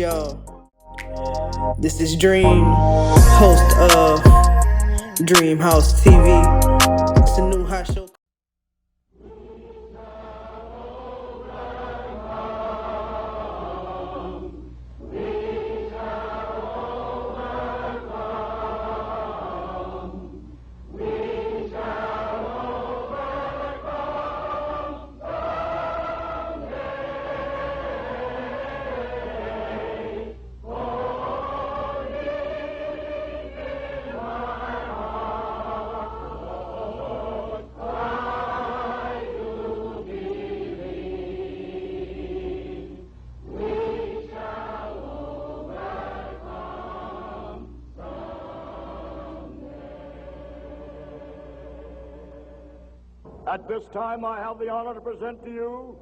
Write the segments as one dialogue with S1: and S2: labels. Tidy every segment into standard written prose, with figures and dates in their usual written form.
S1: y'all. This is Dream, host of Dreamhouse TV. It's a new hot show.
S2: At this time, I have the honor to present to you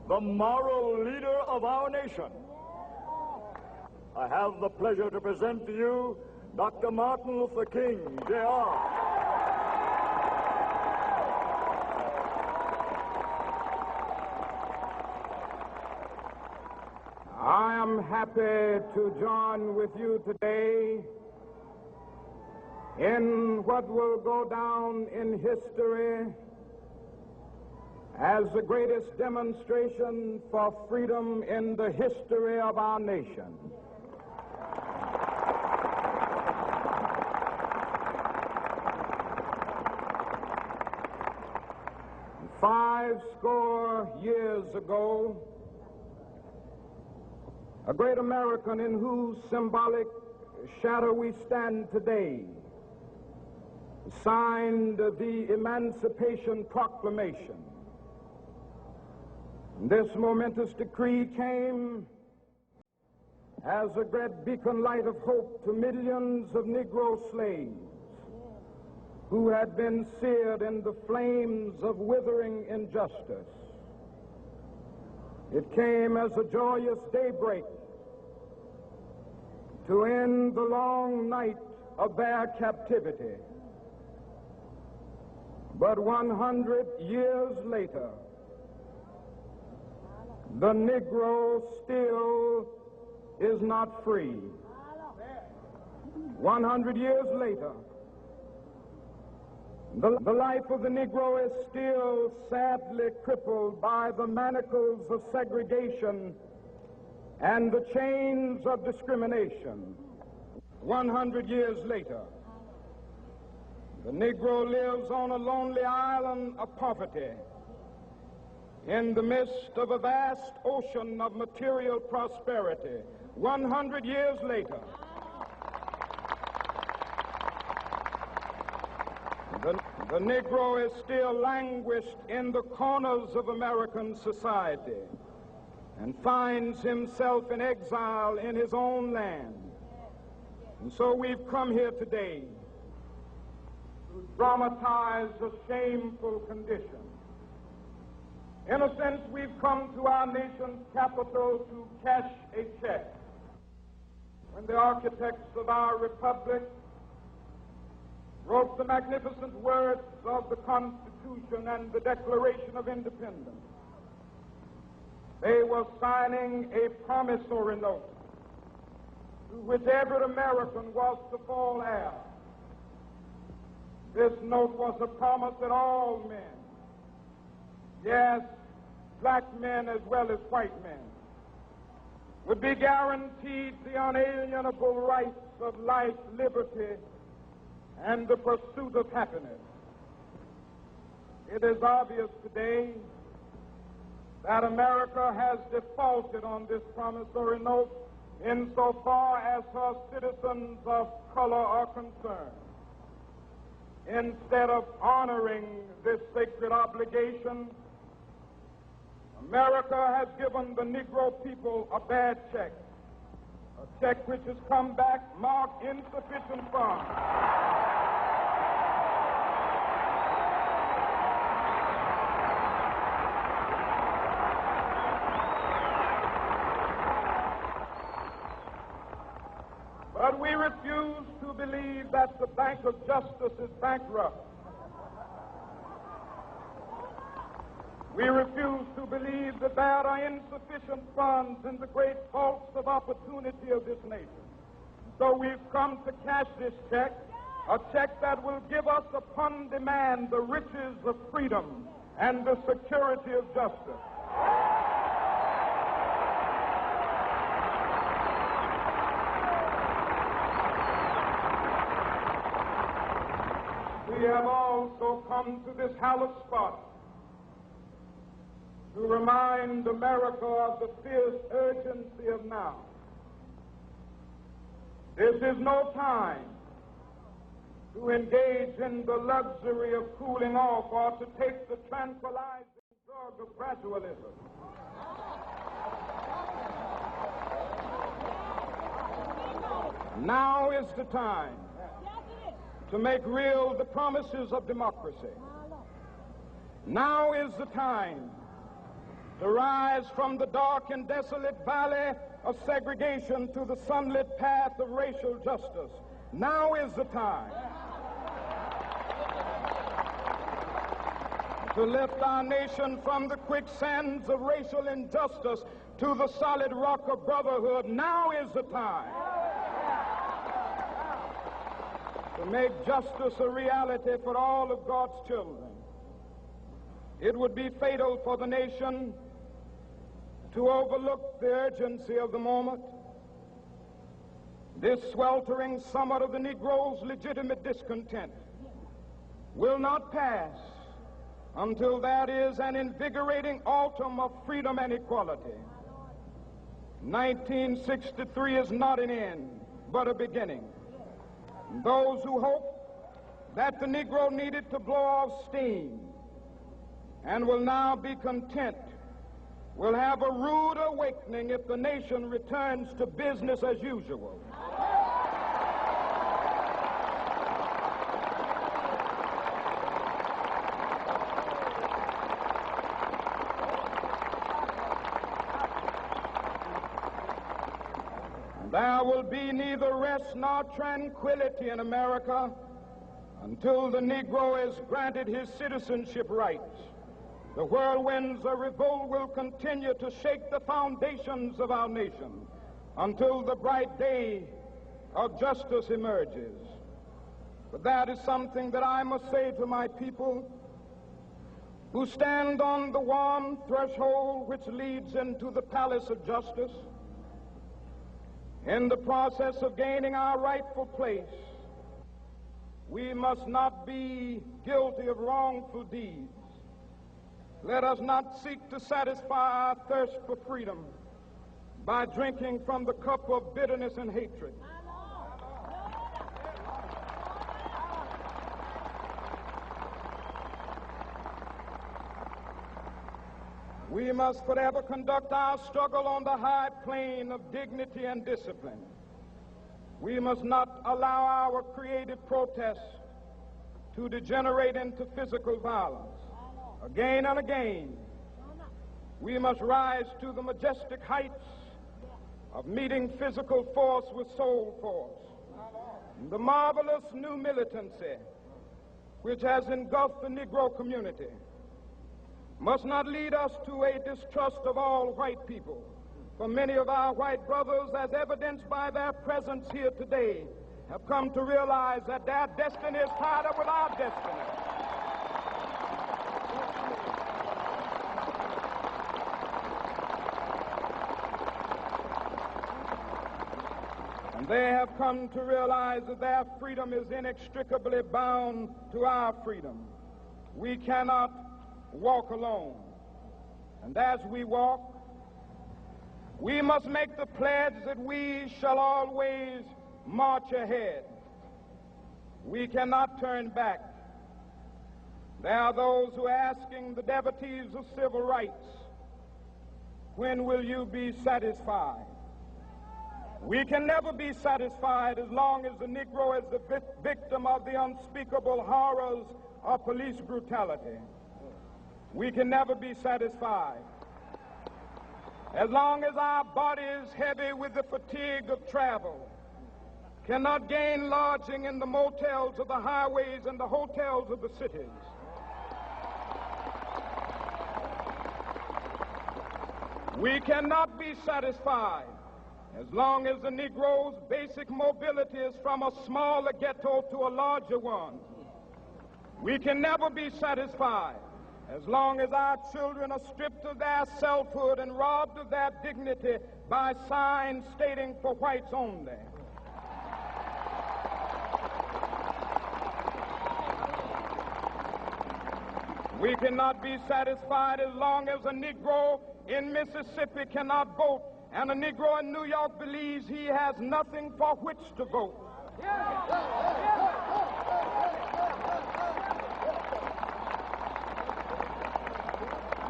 S2: the moral leader of our nation. I have the pleasure to present to you Dr. Martin Luther King, Jr.
S3: I am happy to join with you today in what will go down in history as the greatest demonstration for freedom in the history of our nation. Five score years ago, a great American in whose symbolic shadow we stand today signed the Emancipation Proclamation. This momentous decree came as a great beacon light of hope to millions of Negro slaves who had been seared in the flames of withering injustice. It came as a joyous daybreak to end the long night of their captivity. But 100 years later, the Negro still is not free. 100 years later, the life of the Negro is still sadly crippled by the manacles of segregation and the chains of discrimination. 100 years later, the Negro lives on a lonely island of poverty in the midst of a vast ocean of material prosperity. 100 years later, the Negro is still languished in the corners of American society and finds himself in exile in his own land. And so we've come here today to dramatize a shameful condition. In a sense, we've come to our nation's capital to cash a check. When the architects of our republic wrote the magnificent words of the Constitution and the Declaration of Independence, they were signing a promissory note to which every American was to fall heir. This note was a promise that all men, yes, black men as well as white men, would be guaranteed the unalienable rights of life, liberty, and the pursuit of happiness. It is obvious today that America has defaulted on this promissory note insofar as her citizens of color are concerned. Instead of honoring this sacred obligation, America has given the Negro people a bad check, a check which has come back marked insufficient funds. But we refuse to believe that the Bank of Justice is bankrupt. We refuse to believe that there are insufficient funds in the great vaults of opportunity of this nation. So we've come to cash this check, a check that will give us upon demand the riches of freedom and the security of justice. We have also come to this hallowed spot to remind America of the fierce urgency of now. This is no time to engage in the luxury of cooling off or to take the tranquilizing drug of gradualism. Now is the time to make real the promises of democracy. Now is the time to rise from the dark and desolate valley of segregation to the sunlit path of racial justice. Now is the time to lift our nation from the quicksands of racial injustice to the solid rock of brotherhood. Now is the time to make justice a reality for all of God's children. It would be fatal for the nation to overlook the urgency of the moment. This sweltering summit of the Negro's legitimate discontent will not pass until that is an invigorating autumn of freedom and equality. 1963 is not an end, but a beginning. Those who hope that the Negro needed to blow off steam and will now be content will have a rude awakening if the nation returns to business as usual. There will be neither rest nor tranquility in America until the Negro is granted his citizenship rights. The whirlwinds of revolt will continue to shake the foundations of our nation until the bright day of justice emerges. But that is something that I must say to my people who stand on the warm threshold which leads into the palace of justice. In the process of gaining our rightful place, we must not be guilty of wrongful deeds. Let us not seek to satisfy our thirst for freedom by drinking from the cup of bitterness and hatred. We must forever conduct our struggle on the high plane of dignity and discipline. We must not allow our creative protests to degenerate into physical violence. Again and again, we must rise to the majestic heights of meeting physical force with soul force. The marvelous new militancy which has engulfed the Negro community must not lead us to a distrust of all white people. For many of our white brothers, as evidenced by their presence here today, have come to realize that their destiny is tied up with our destiny. And they have come to realize that their freedom is inextricably bound to our freedom. We cannot walk alone. And as we walk, we must make the pledge that we shall always march ahead. We cannot turn back. There are those who are asking the devotees of civil rights, when will you be satisfied? We can never be satisfied as long as the Negro is the victim of the unspeakable horrors of police brutality. We can never be satisfied as long as our bodies, heavy with the fatigue of travel, cannot gain lodging in the motels of the highways and the hotels of the cities. We cannot be satisfied as long as the Negro's basic mobility is from a smaller ghetto to a larger one. We can never be satisfied as long as our children are stripped of their selfhood and robbed of their dignity by signs stating for whites only. We cannot be satisfied as long as a Negro in Mississippi cannot vote and a Negro in New York believes he has nothing for which to vote.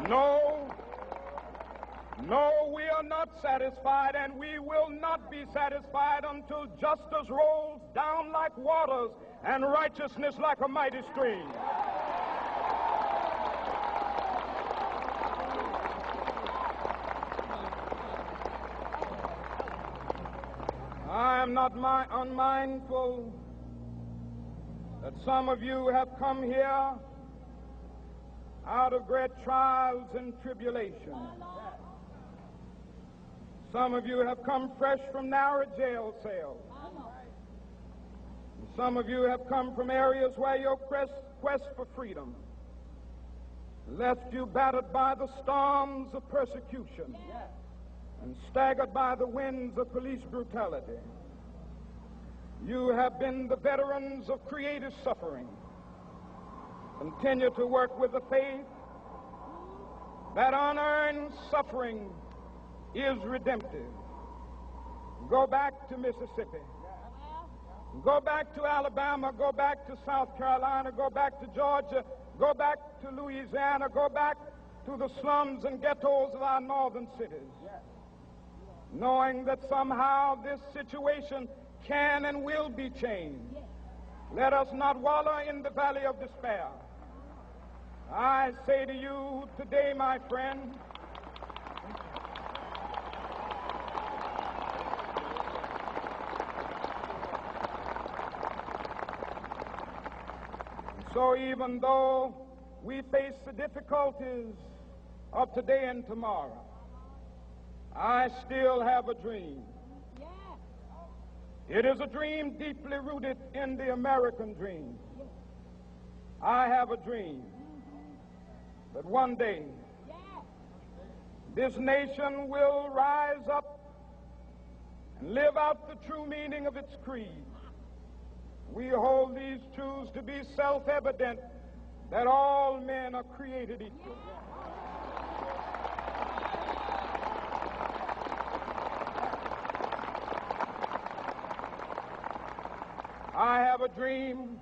S3: No, we are not satisfied, and we will not be satisfied until justice rolls down like waters and righteousness like a mighty stream. I am not unmindful that some of you have come here out of great trials and tribulations. Some of you have come fresh from narrow jail cells. Some of you have come from areas where your quest for freedom left you battered by the storms of persecution and staggered by the winds of police brutality. You have been the veterans of creative suffering. Continue to work with the faith that unearned suffering is redemptive. Go back to Mississippi. Go back to Alabama. Go back to South Carolina. Go back to Georgia. Go back to Louisiana. Go back to the slums and ghettos of our northern cities. Knowing that somehow this situation can and will be changed. Let us not wallow in the valley of despair. I say to you today, my friend, so even though we face the difficulties of today and tomorrow, I still have a dream. It is a dream deeply rooted in the American dream. I have a dream that one day this nation will rise up and live out the true meaning of its creed. We hold these truths to be self-evident, that all men are created equal. I have a dream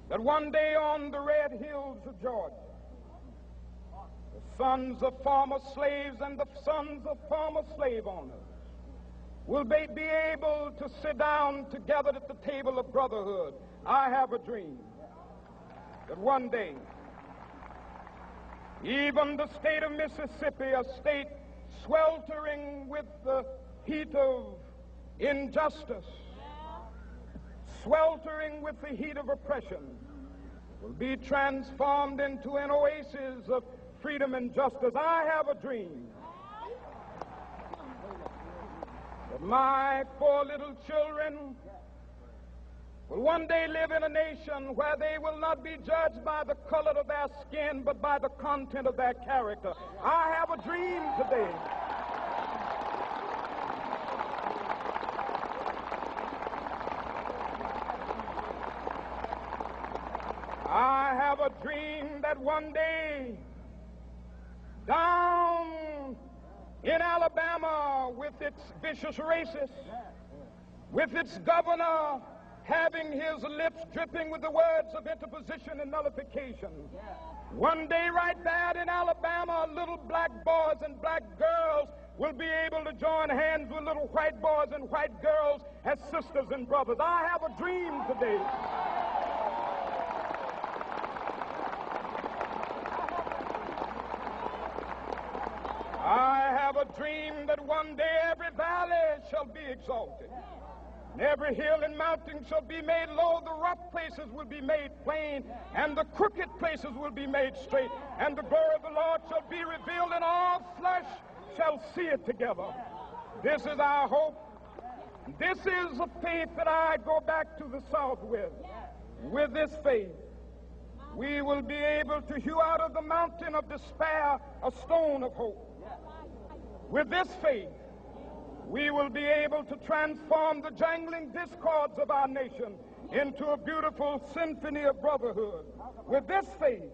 S3: that one day on the red hills of Georgia, the sons of former slaves and the sons of former slave owners will be able to sit down together at the table of brotherhood. I have a dream that one day, even the state of Mississippi, a state sweltering with the heat of injustice, sweltering with the heat of oppression, will be transformed into an oasis of freedom and justice. I have a dream that my 4 little children will one day live in a nation where they will not be judged by the color of their skin, but by the content of their character. I have a dream today I have a dream that one day down in Alabama, with its vicious racists, with its governor having his lips dripping with the words of interposition and nullification, one day right there in Alabama, little black boys and black girls will be able to join hands with little white boys and white girls as sisters and brothers. I have a dream today I have a dream that one day every valley shall be exalted, And every hill and mountain shall be made low, the rough places will be made plain, and the crooked places will be made straight, and the glory of the Lord shall be revealed, and all flesh shall see it together. This is our hope. This is a faith that I go back to the South with. With this faith, we will be able to hew out of the mountain of despair a stone of hope. With this faith, we will be able to transform the jangling discords of our nation into a beautiful symphony of brotherhood. With this faith,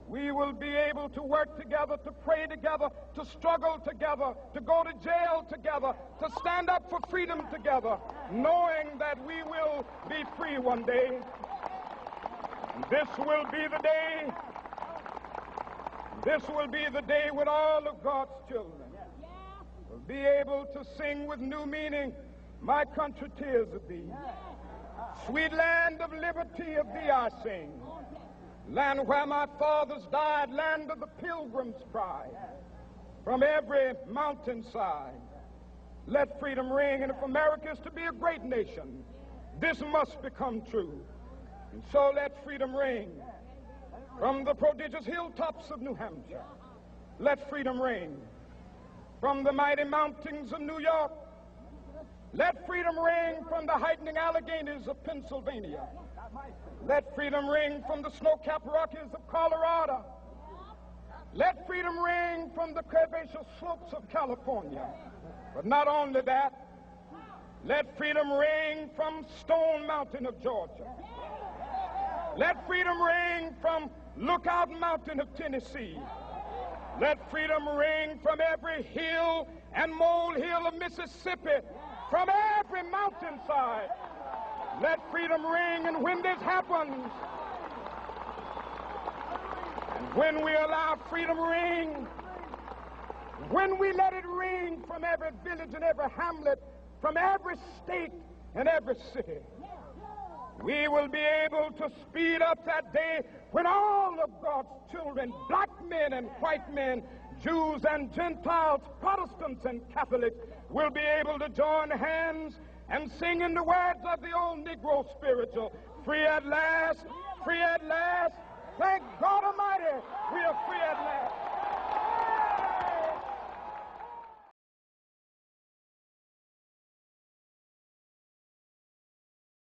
S3: we will be able to work together, to pray together, to struggle together, to go to jail together, to stand up for freedom together, knowing that we will be free one day. This will be the day. This will be the day when all of God's children will be able to sing with new meaning, my country, tears of thee. Sweet land of liberty, of thee I sing. Land where my fathers died, land of the pilgrim's pride. From every mountainside, let freedom ring. And if America is to be a great nation, this must become true. And so let freedom ring. From the prodigious hilltops of New Hampshire, let freedom ring. From the mighty mountains of New York, let freedom ring. From the heightening Alleghenies of Pennsylvania, let freedom ring. From the snow-capped Rockies of Colorado, let freedom ring. From the curvaceous slopes of California. But not only that, let freedom ring from Stone Mountain of Georgia. Let freedom ring from Lookout Mountain of Tennessee. Let freedom ring from every hill and molehill of Mississippi, from every mountainside. Let freedom ring. And when this happens, and when we allow freedom ring, when we let it ring from every village and every hamlet, from every state and every city, we will be able to speed up that day when all of God's children, black men and white men, Jews and Gentiles, Protestants and Catholics, will be able to join hands and sing in the words of the old Negro spiritual, free at last, thank God Almighty, we are free at last.